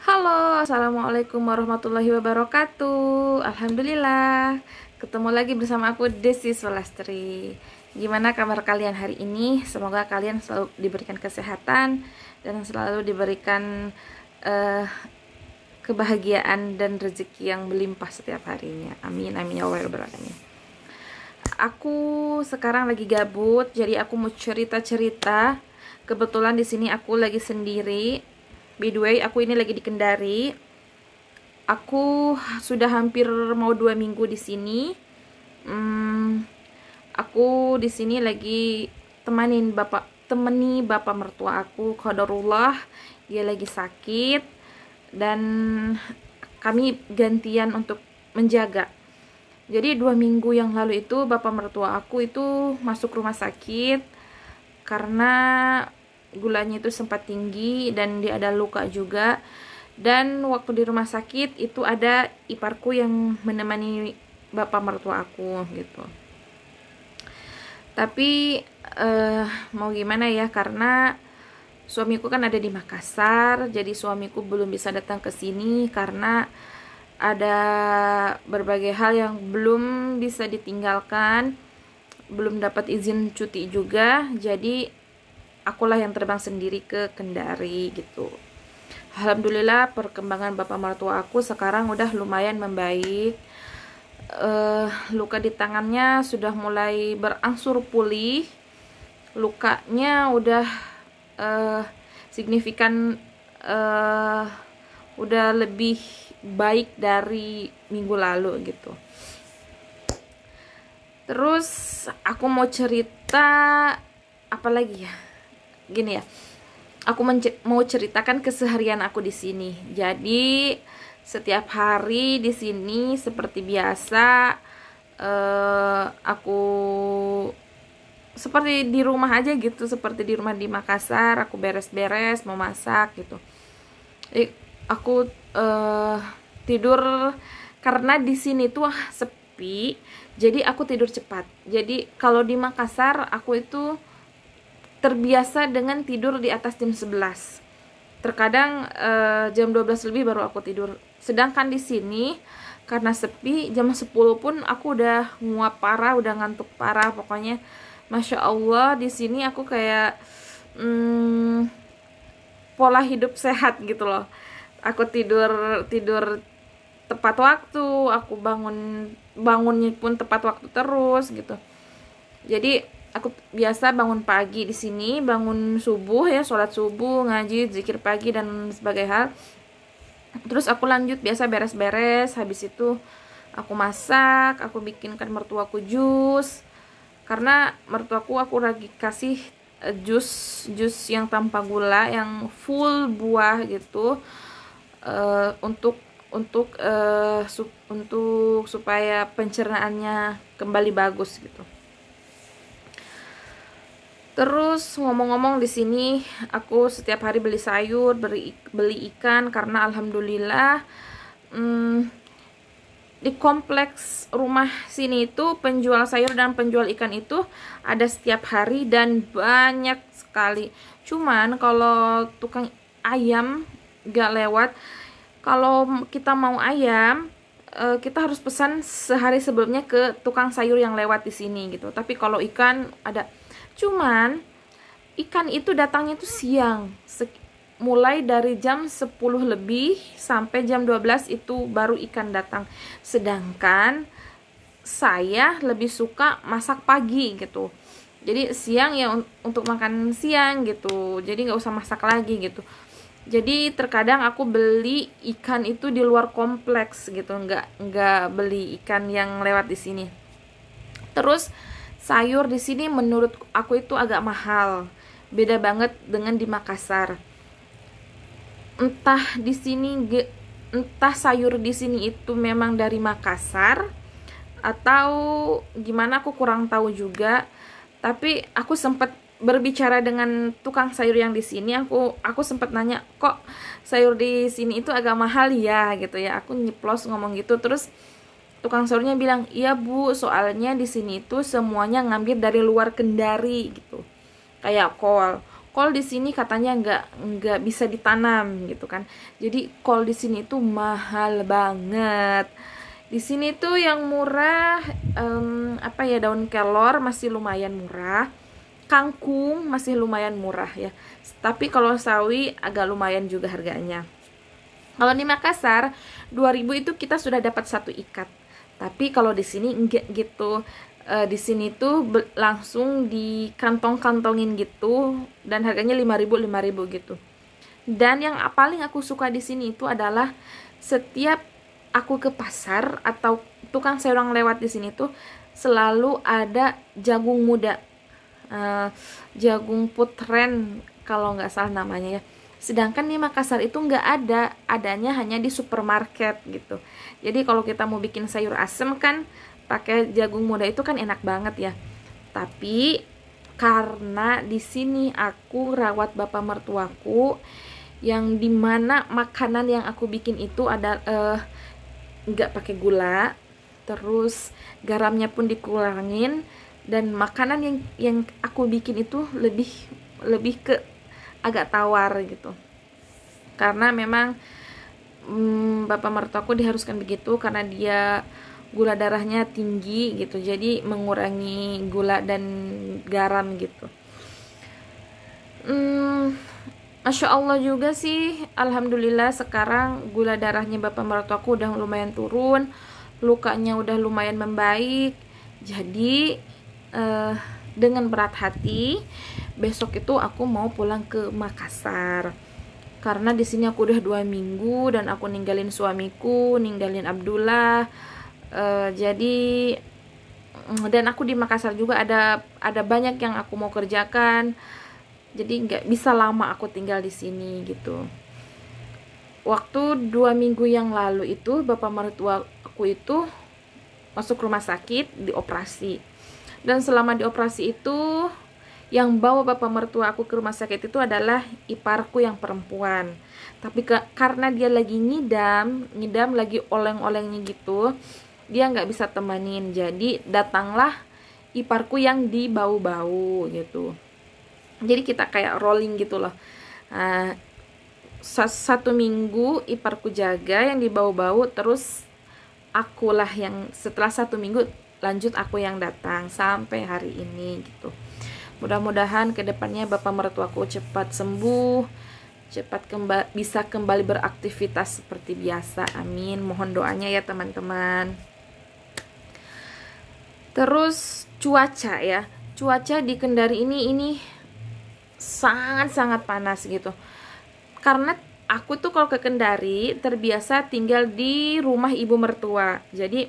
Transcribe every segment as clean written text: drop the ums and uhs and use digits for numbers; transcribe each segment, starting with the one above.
Halo, assalamualaikum warahmatullahi wabarakatuh. Alhamdulillah, ketemu lagi bersama aku Desi Solastri. Gimana kabar kalian hari ini? Semoga kalian selalu diberikan kesehatan dan selalu diberikan eh, kebahagiaan dan rezeki yang melimpah setiap harinya. Amin, amin ya Allah ya Rabbal alamin. Aku sekarang lagi gabut, jadi aku mau cerita-cerita. Kebetulan di sini aku lagi sendiri. By the way, aku ini lagi di Kendari. Aku sudah hampir mau 2 minggu di sini. Aku di sini lagi temani bapak mertua aku, qadarullah, dia lagi sakit dan kami gantian untuk menjaga. Jadi 2 minggu yang lalu itu bapak mertua aku itu masuk rumah sakit karena gulanya itu sempat tinggi dan dia ada luka juga. Dan waktu di rumah sakit itu ada iparku yang menemani bapak mertua aku gitu. Tapi mau gimana ya, karena suamiku kan ada di Makassar, jadi suamiku belum bisa datang ke sini karena ada berbagai hal yang belum bisa ditinggalkan, belum dapat izin cuti juga, jadi akulah yang terbang sendiri ke Kendari gitu. Alhamdulillah perkembangan bapak mertua aku sekarang udah lumayan membaik. Luka di tangannya sudah mulai berangsur pulih, lukanya udah signifikan, udah lebih baik dari minggu lalu gitu. Terus aku mau cerita apa lagi ya? Gini ya, aku mau ceritakan keseharian aku di sini. Jadi setiap hari di sini seperti biasa, aku seperti di rumah aja gitu, seperti di rumah di Makassar. Aku beres-beres, mau masak gitu. Aku tidur karena di sini tuh sepi, jadi aku tidur cepat. Jadi kalau di Makassar aku itu terbiasa dengan tidur di atas jam 11. Terkadang jam 12 lebih baru aku tidur. Sedangkan di sini karena sepi, jam 10 pun aku udah nguap parah, udah ngantuk parah pokoknya. Masya Allah, di sini aku kayak pola hidup sehat gitu loh. Aku tidur tepat waktu, aku bangunnya pun tepat waktu terus gitu. Jadi aku biasa bangun pagi di sini, bangun subuh ya, sholat subuh, ngaji, zikir pagi dan sebagainya hal. Terus aku lanjut biasa beres-beres, habis itu aku masak, aku bikinkan mertuaku jus. Karena mertuaku aku lagi kasih jus yang tanpa gula, yang full buah gitu, untuk supaya pencernaannya kembali bagus gitu. Terus ngomong-ngomong, di sini aku setiap hari beli sayur, beli ikan karena alhamdulillah di kompleks rumah sini itu penjual sayur dan penjual ikan itu ada setiap hari dan banyak sekali. Cuman kalau tukang ayam gak lewat. Kalau kita mau ayam, kita harus pesan sehari sebelumnya ke tukang sayur yang lewat di sini gitu. Tapi kalau ikan ada. Cuman ikan itu datangnya tuh siang, mulai dari jam 10 lebih sampai jam 12 itu baru ikan datang. Sedangkan saya lebih suka masak pagi gitu. Jadi siang ya untuk makan siang gitu. Jadi nggak usah masak lagi gitu. Jadi terkadang aku beli ikan itu di luar kompleks gitu, nggak beli ikan yang lewat di sini. Terus sayur di sini menurut aku itu agak mahal, beda banget dengan di Makassar. Entah sayur di sini itu memang dari Makassar atau gimana, aku kurang tahu juga. Tapi aku sempat berbicara dengan tukang sayur yang di sini, aku sempat nanya, kok sayur di sini itu agak mahal ya gitu ya. Aku nyeplos ngomong gitu. Terus tukang sayurnya bilang, iya Bu, soalnya di sini itu semuanya ngambil dari luar Kendari gitu. Kayak kol Kol di sini katanya nggak bisa ditanam gitu kan. Jadi kol di sini itu mahal banget. Di sini tuh yang murah apa ya, daun kelor masih lumayan murah. Kangkung masih lumayan murah ya. Tapi kalau sawi agak lumayan juga harganya. Kalau di Makassar 2000 itu kita sudah dapat 1 ikat. Tapi kalau di sini enggak gitu. Di sini tuh langsung di kantong-kantongin gitu dan harganya 5.000 gitu. Dan yang paling aku suka di sini itu adalah setiap aku ke pasar atau tukang sayur yang lewat di sini tuh selalu ada jagung muda, jagung putren kalau nggak salah namanya ya. Sedangkan di Makassar itu nggak ada, adanya hanya di supermarket gitu. Jadi kalau kita mau bikin sayur asem kan pakai jagung muda itu kan enak banget ya. Tapi karena di sini aku rawat bapak mertuaku, yang dimana makanan yang aku bikin itu ada nggak pakai gula, terus garamnya pun dikurangin, dan makanan yang aku bikin itu lebih ke agak tawar gitu. Karena memang bapak mertuaku diharuskan begitu karena dia gula darahnya tinggi gitu, jadi mengurangi gula dan garam gitu. Masya Allah juga sih, alhamdulillah sekarang gula darahnya bapak mertuaku udah lumayan turun, lukanya udah lumayan membaik. Jadi dengan berat hati besok itu aku mau pulang ke Makassar karena di sini aku udah 2 minggu dan aku ninggalin suamiku, ninggalin Abdullah. Jadi dan aku di Makassar juga ada banyak yang aku mau kerjakan, jadi nggak bisa lama aku tinggal di sini gitu. Waktu 2 minggu yang lalu itu bapak mertua aku itu masuk rumah sakit, dioperasi, dan selama dioperasi itu yang bawa bapak mertua aku ke rumah sakit itu adalah iparku yang perempuan. Tapi karena dia lagi ngidam lagi oleng-olengnya gitu, dia nggak bisa temanin, jadi datanglah iparku yang dibau-bau gitu. Jadi kita kayak rolling gitu loh. 1 minggu iparku jaga yang dibau-bau, terus akulah yang setelah 1 minggu lanjut aku yang datang sampai hari ini gitu. Mudah-mudahan kedepannya bapak mertuaku cepat sembuh, cepat bisa kembali beraktivitas seperti biasa. Amin. Mohon doanya ya teman-teman. Terus cuaca ya, cuaca di Kendari ini sangat-sangat panas gitu. Karena aku tuh kalau ke Kendari terbiasa tinggal di rumah ibu mertua. Jadi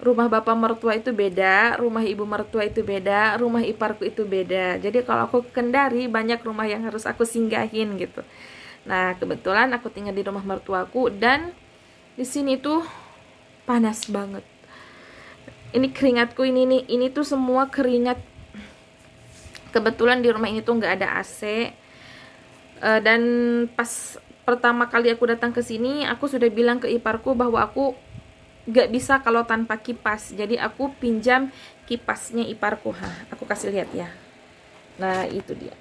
rumah bapak mertua itu beda, rumah ibu mertua itu beda, rumah iparku itu beda. Jadi kalau aku ke Kendari banyak rumah yang harus aku singgahin gitu. Nah, kebetulan aku tinggal di rumah mertuaku dan di sini tuh panas banget. Ini keringatku ini tuh semua keringat. Kebetulan di rumah ini tuh nggak ada AC. Dan pas pertama kali aku datang ke sini, aku sudah bilang ke iparku bahwa aku nggak bisa kalau tanpa kipas. Jadi aku pinjam kipasnya iparku. Aku kasih lihat ya. Nah, itu dia.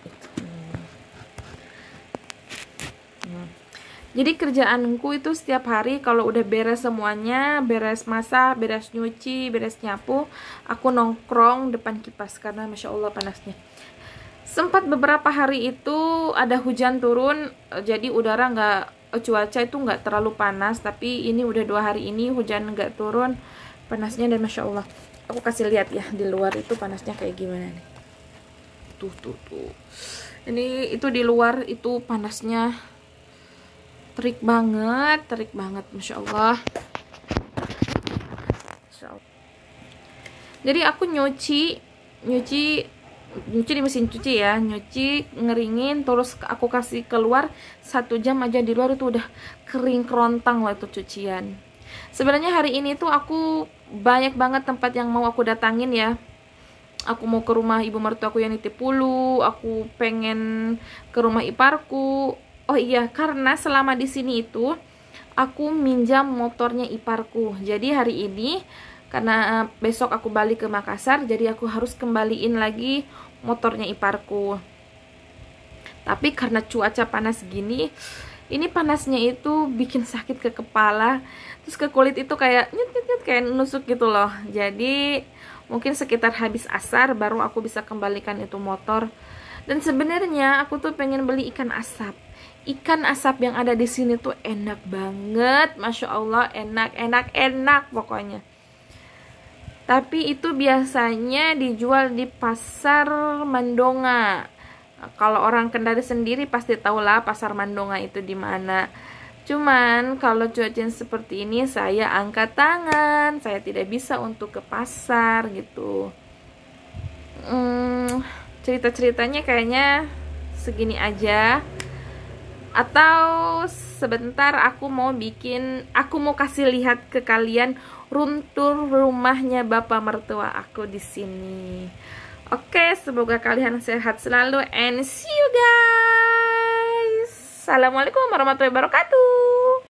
Jadi kerjaanku itu setiap hari kalau udah beres semuanya, beres masak, beres nyuci, beres nyapu, aku nongkrong depan kipas karena Masya Allah panasnya. Sempat beberapa hari itu ada hujan turun, jadi udara cuaca itu nggak terlalu panas, tapi ini udah 2 hari ini hujan nggak turun, panasnya dan Masya Allah. Aku kasih lihat ya di luar itu panasnya kayak gimana nih. Tuh. Ini itu di luar itu panasnya terik banget, Masya Allah. Jadi aku nyuci di mesin cuci ya, nyuci, ngeringin, terus aku kasih keluar 1 jam aja di luar itu udah kering kerontang lah itu cucian. Sebenarnya hari ini tuh aku banyak banget tempat yang mau aku datangin ya. Aku mau ke rumah ibu mertuaku yang di Tipulu, aku pengen ke rumah iparku. Oh iya, karena selama di sini itu aku minjam motornya iparku. Jadi hari ini karena besok aku balik ke Makassar, jadi aku harus kembaliin lagi motornya iparku. Tapi karena cuaca panas gini, ini panasnya itu bikin sakit ke kepala, terus ke kulit itu kayak nyut kayak nusuk gitu loh. Jadi mungkin sekitar habis asar baru aku bisa kembalikan itu motor. Dan sebenarnya aku tuh pengen beli ikan asap. Ikan asap yang ada di sini tuh enak banget, masya Allah, enak pokoknya. Tapi itu biasanya dijual di pasar Mandonga. Kalau orang Kendari sendiri pasti tahulah pasar Mandonga itu di mana. Cuman kalau cuaca seperti ini saya angkat tangan, saya tidak bisa untuk ke pasar gitu. Cerita-ceritanya kayaknya segini aja. Atau sebentar aku mau kasih lihat ke kalian room tour rumahnya bapak mertua aku di sini. Oke, semoga kalian sehat selalu and see you guys. Assalamualaikum warahmatullahi wabarakatuh.